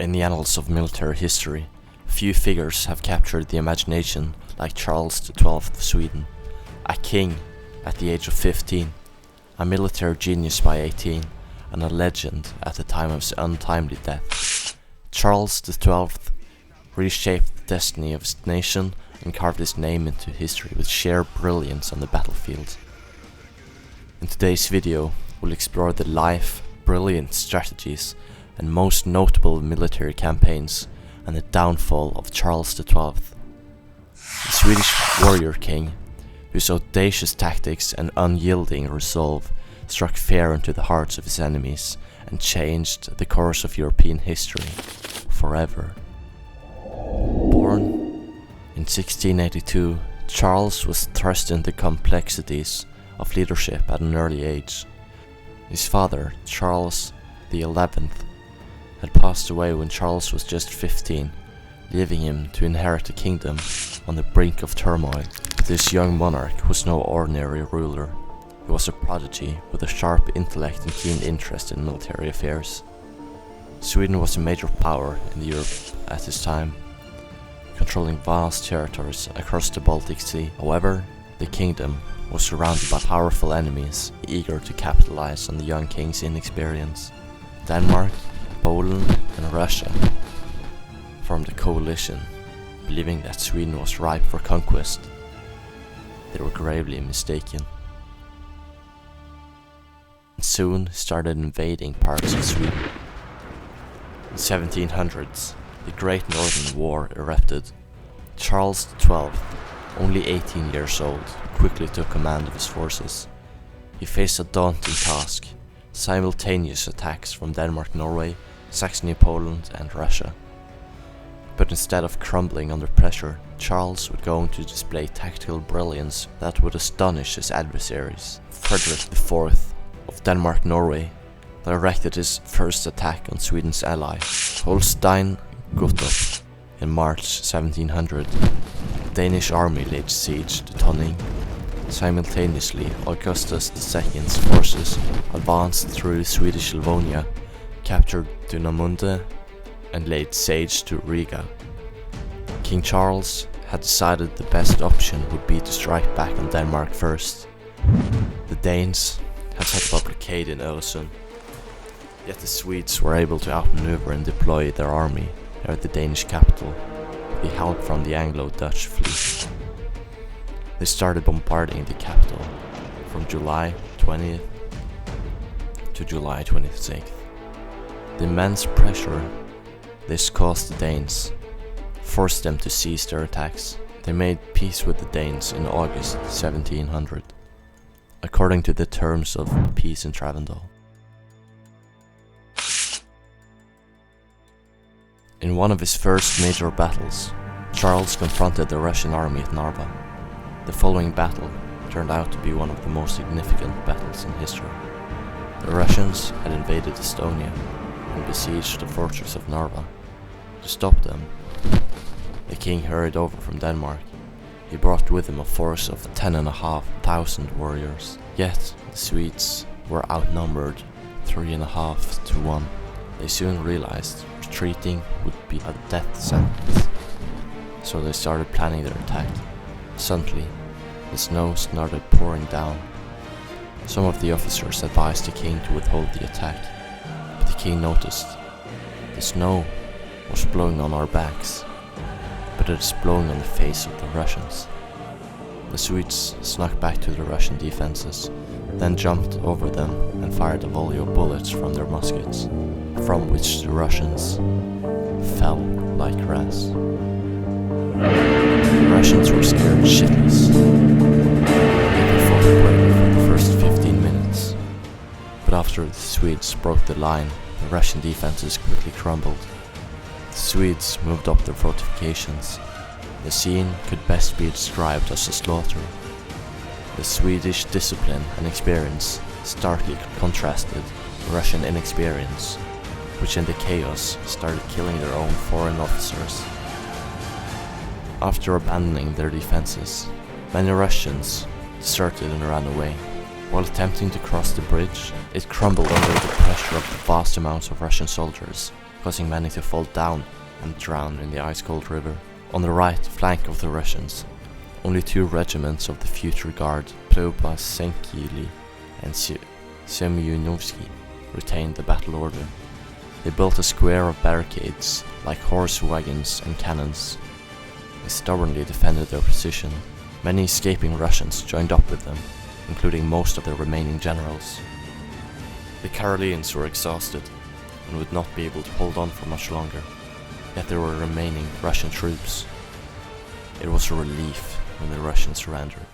In the annals of military history, few figures have captured the imagination like Charles XII of Sweden, a king at the age of 15, a military genius by 18, and a legend at the time of his untimely death. Charles XII reshaped the destiny of his nation and carved his name into history with sheer brilliance on the battlefield. In today's video, we'll explore the life, brilliant strategies, and most notable military campaigns, and the downfall of Charles XII, the Swedish warrior king, whose audacious tactics and unyielding resolve struck fear into the hearts of his enemies and changed the course of European history forever. Born in 1682, Charles was thrust into the complexities of leadership at an early age. His father, Charles XI, had passed away when Charles was just 15, leaving him to inherit a kingdom on the brink of turmoil. But this young monarch was no ordinary ruler. He was a prodigy with a sharp intellect and keen interest in military affairs. Sweden was a major power in Europe at this time, controlling vast territories across the Baltic Sea. However, the kingdom was surrounded by powerful enemies eager to capitalize on the young king's inexperience. Denmark, Poland, and Russia formed a coalition, believing that Sweden was ripe for conquest. They were gravely mistaken, and soon started invading parts of Sweden. In the 1700s, the Great Northern War erupted. Charles XII, only 18 years old, quickly took command of his forces. He faced a daunting task: simultaneous attacks from Denmark, Norway, Saxony, Poland, and Russia. But instead of crumbling under pressure, Charles would go on to display tactical brilliance that would astonish his adversaries. Frederick IV of Denmark-Norway directed his first attack on Sweden's ally, Holstein Gottorp. In March 1700, the Danish army laid siege to Tonning. Simultaneously, Augustus II's forces advanced through Swedish Livonia, captured Dunamunde, and laid siege to Riga. King Charles had decided the best option would be to strike back on Denmark first. The Danes had set up a blockade in Öresund, yet the Swedes were able to outmaneuver and deploy their army near the Danish capital, with the help from the Anglo-Dutch fleet. They started bombarding the capital from July 20th to July 26th. The immense pressure this caused the Danes forced them to cease their attacks. They made peace with the Danes in August 1700, according to the terms of peace in Travendal. In one of his first major battles, Charles confronted the Russian army at Narva. The following battle turned out to be one of the most significant battles in history. The Russians had invaded Estonia and besieged the fortress of Narva. To stop them, the king hurried over from Denmark. He brought with him a force of 10,500 warriors. Yet the Swedes were outnumbered 3.5 to 1. They soon realized retreating would be a death sentence, so they started planning their attack. Suddenly, the snow started pouring down. Some of the officers advised the king to withhold the attack, but the king noticed the snow was blowing on our backs, but it is blowing on the face of the Russians. The Swedes snuck back to the Russian defenses, then jumped over them and fired a volley of bullets from their muskets, from which the Russians fell like grass. The Russians were scared shitless. They fought bravely for the first 15 minutes, but after the Swedes broke the line, the Russian defenses quickly crumbled. The Swedes moved up their fortifications. The scene could best be described as a slaughter. The Swedish discipline and experience starkly contrasted with Russian inexperience, which in the chaos started killing their own foreign officers. After abandoning their defenses, many Russians deserted and ran away. While attempting to cross the bridge, it crumbled under the pressure of the vast amounts of Russian soldiers, causing many to fall down and drown in the ice-cold river. On the right flank of the Russians, only 2 regiments of the future guard, Poltava and Semyonovsky, retained the battle order. They built a square of barricades, like horse wagons and cannons. They stubbornly defended their position. Many escaping Russians joined up with them, including most of their remaining generals. The Karelians were exhausted and would not be able to hold on for much longer, yet there were remaining Russian troops. It was a relief when the Russians surrendered.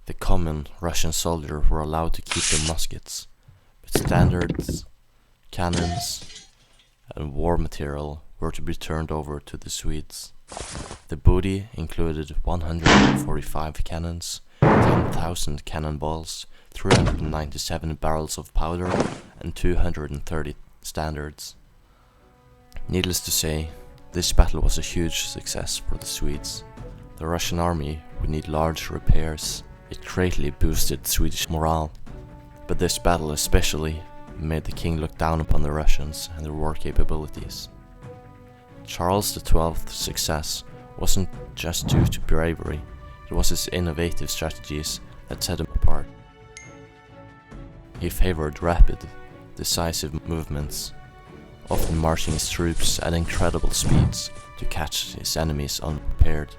The common Russian soldier were allowed to keep their muskets, but standards, cannons, and war material were to be turned over to the Swedes. The booty included 145 cannons, 10,000 cannonballs, 397 barrels of powder, and 230 standards. Needless to say, this battle was a huge success for the Swedes. The Russian army would need large repairs. It greatly boosted Swedish morale, but this battle especially made the king look down upon the Russians and their war capabilities. Charles XII's success wasn't just due to bravery, it was his innovative strategies that set him apart. He favored rapid, decisive movements, often marching his troops at incredible speeds to catch his enemies unprepared.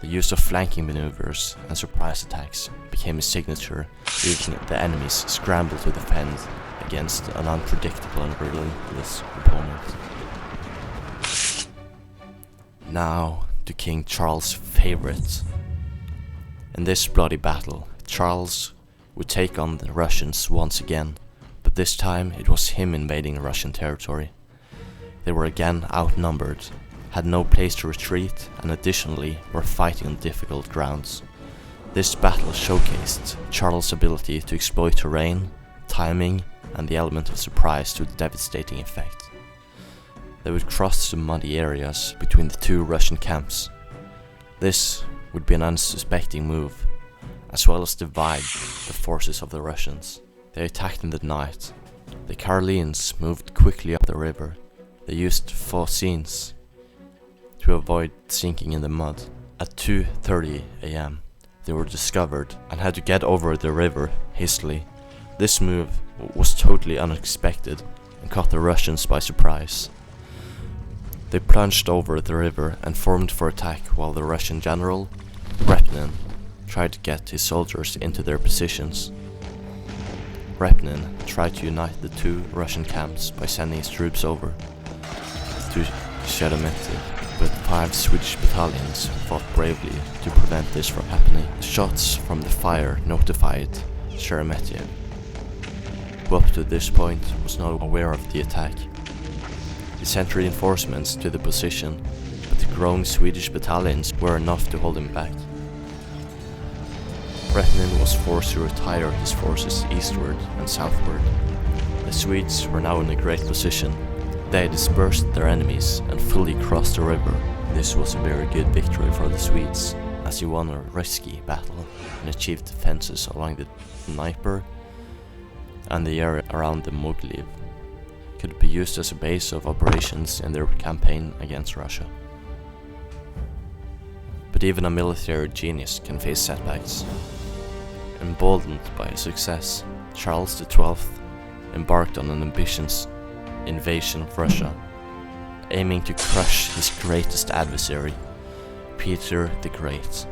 The use of flanking maneuvers and surprise attacks became his signature, leaving the enemies scramble to defend against an unpredictable and relentless opponent. Now to King Charles' favorite. In this bloody battle, Charles would take on the Russians once again, but this time it was him invading Russian territory. They were again outnumbered, had no place to retreat, and additionally were fighting on difficult grounds. This battle showcased Charles' ability to exploit terrain, timing, and the element of surprise to a devastating effect. They would cross the muddy areas between the 2 Russian camps. This would be an unsuspecting move, as well as divide the forces of the Russians. They attacked in the night. The Karelians moved quickly up the river. They used fascines to avoid sinking in the mud. At 2:30 a.m. they were discovered and had to get over the river hastily. This move was totally unexpected and caught the Russians by surprise. They plunged over the river and formed for attack while the Russian general, Repnin, tried to get his soldiers into their positions. Repnin tried to unite the 2 Russian camps by sending his troops over to Sheremetyevo, but 5 Swedish battalions fought bravely to prevent this from happening. Shots from the fire notified Sheremetyevo, who up to this point was not aware of the attack. He sent reinforcements to the position, but the growing Swedish battalions were enough to hold him back. Repnin was forced to retire his forces eastward and southward. The Swedes were now in a great position. They dispersed their enemies and fully crossed the river. This was a very good victory for the Swedes, as he won a risky battle and achieved defenses along the Dnieper and the area around the Mogilev. Could be used as a base of operations in their campaign against Russia. But even a military genius can face setbacks. Emboldened by his success, Charles XII embarked on an ambitious invasion of Russia, aiming to crush his greatest adversary, Peter the Great.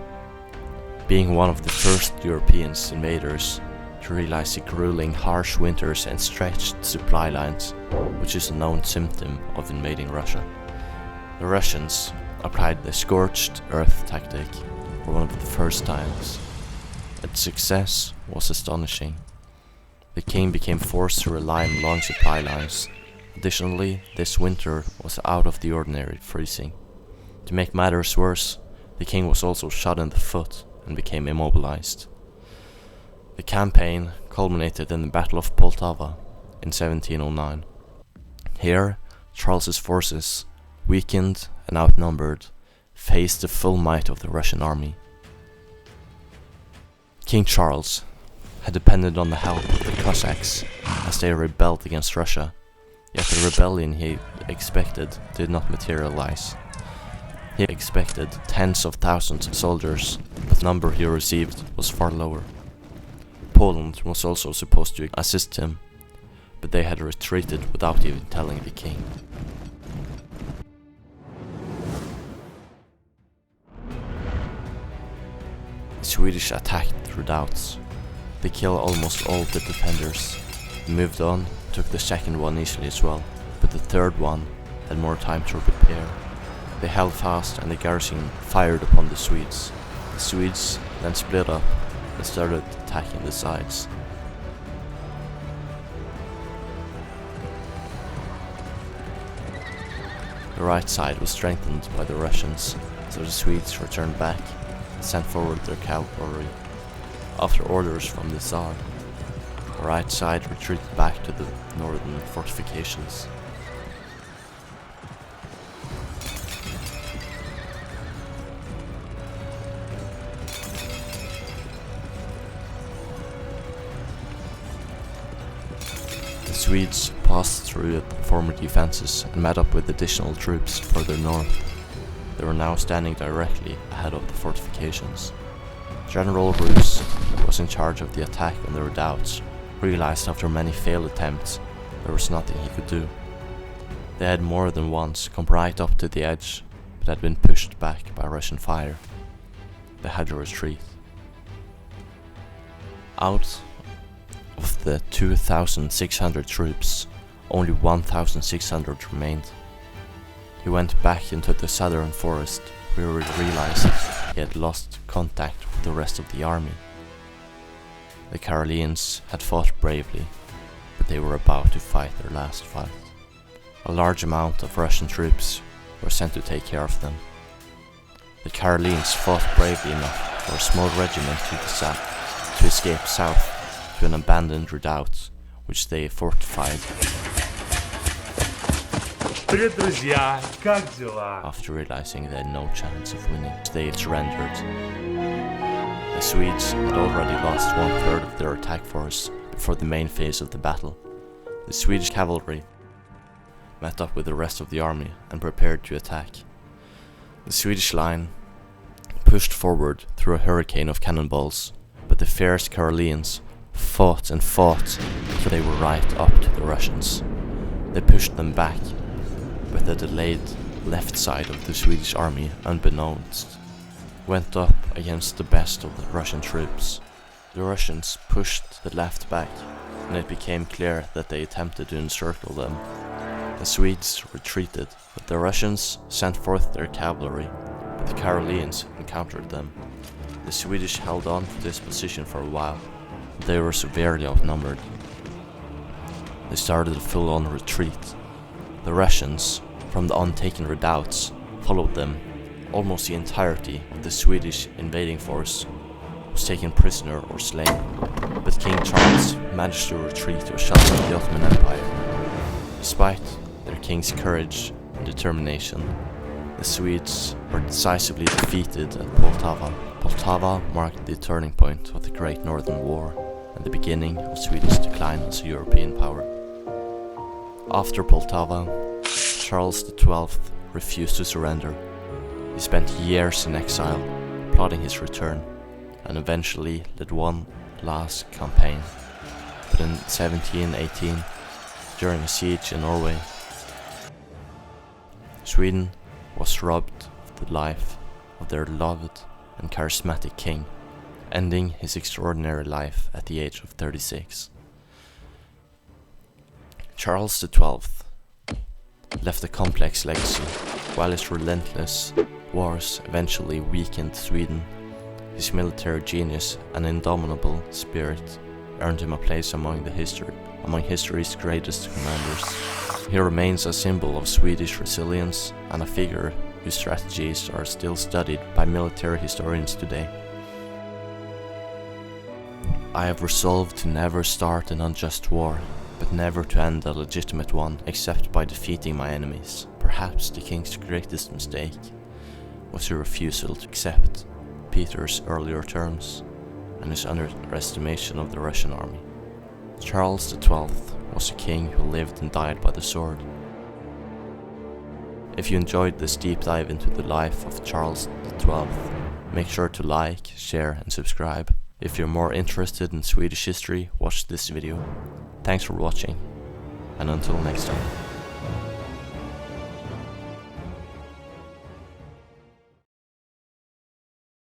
Being one of the first European invaders to realize the grueling harsh winters and stretched supply lines, which is a known symptom of invading Russia. The Russians applied the scorched earth tactic for one of the first times. Its success was astonishing. The king became forced to rely on long supply lines. Additionally, this winter was out of the ordinary freezing. To make matters worse, the king was also shot in the foot and became immobilized. The campaign culminated in the Battle of Poltava in 1709. Here, Charles's forces, weakened and outnumbered, faced the full might of the Russian army. King Charles had depended on the help of the Cossacks as they rebelled against Russia. Yet the rebellion he expected did not materialize. He expected tens of thousands of soldiers, but the number he received was far lower. Poland was also supposed to assist him, but they had retreated without even telling the king. The Swedish attacked the redoubts. They killed almost all the defenders. They moved on, took the second one easily as well, but the third one had more time to repair. They held fast and the garrison fired upon the Swedes. The Swedes then split up and started attacking the sides. The right side was strengthened by the Russians, so the Swedes returned back and sent forward their cavalry. After orders from the Tsar, the right side retreated back to the northern fortifications. The Swedes passed through the former defences and met up with additional troops further north. They were now standing directly ahead of the fortifications. General Rus, who was in charge of the attack on the redoubts, realized after many failed attempts there was nothing he could do. They had more than once come right up to the edge, but had been pushed back by Russian fire. They had to retreat. Out of the 2,600 troops, only 1,600 remained. He went back into the southern forest, where he realized he had lost contact with the rest of the army. The Karelians had fought bravely, but they were about to fight their last fight. A large amount of Russian troops were sent to take care of them. The Karelians fought bravely enough for a small regiment to escape south to an abandoned redoubt, which they fortified. Привет, друзья! Как дела? After realizing they had no chance of winning, they surrendered. The Swedes had already lost 1/3 of their attack force before the main phase of the battle. The Swedish cavalry met up with the rest of the army and prepared to attack. The Swedish line pushed forward through a hurricane of cannonballs, but the fierce Karelians fought and fought until they were right up to the Russians. They pushed them back, but the delayed left side of the Swedish army, unbeknownst, went up against the best of the Russian troops. The Russians pushed the left back, and it became clear that they attempted to encircle them. The Swedes retreated, but the Russians sent forth their cavalry, but the Karelians encountered them. The Swedish held on to this position for a while, but they were severely outnumbered. They started a full-on retreat. The Russians, from the untaken redoubts, followed them. Almost the entirety of the Swedish invading force was taken prisoner or slain, but King Charles managed to retreat to a shelter of the Ottoman Empire. Despite their king's courage and determination, the Swedes were decisively defeated at Poltava. Poltava marked the turning point of the Great Northern War and the beginning of Sweden's decline as a European power. After Poltava, Charles XII refused to surrender. He spent years in exile, plotting his return, and eventually led one last campaign. But in 1718, during a siege in Norway, Sweden was robbed of the life of their loved and charismatic king, ending his extraordinary life at the age of 36. Charles XII left a complex legacy. While his relentless wars eventually weakened Sweden, his military genius and indomitable spirit earned him a place among history's greatest commanders. He remains a symbol of Swedish resilience and a figure whose strategies are still studied by military historians today. I have resolved to never start an unjust war, but never to end a legitimate one except by defeating my enemies. Perhaps the king's greatest mistake was his refusal to accept Peter's earlier terms and his underestimation of the Russian army. Charles XII was a king who lived and died by the sword. If you enjoyed this deep dive into the life of Charles XII, make sure to like, share and subscribe. If you're more interested in Swedish history, watch this video. Thanks for watching, and until next time.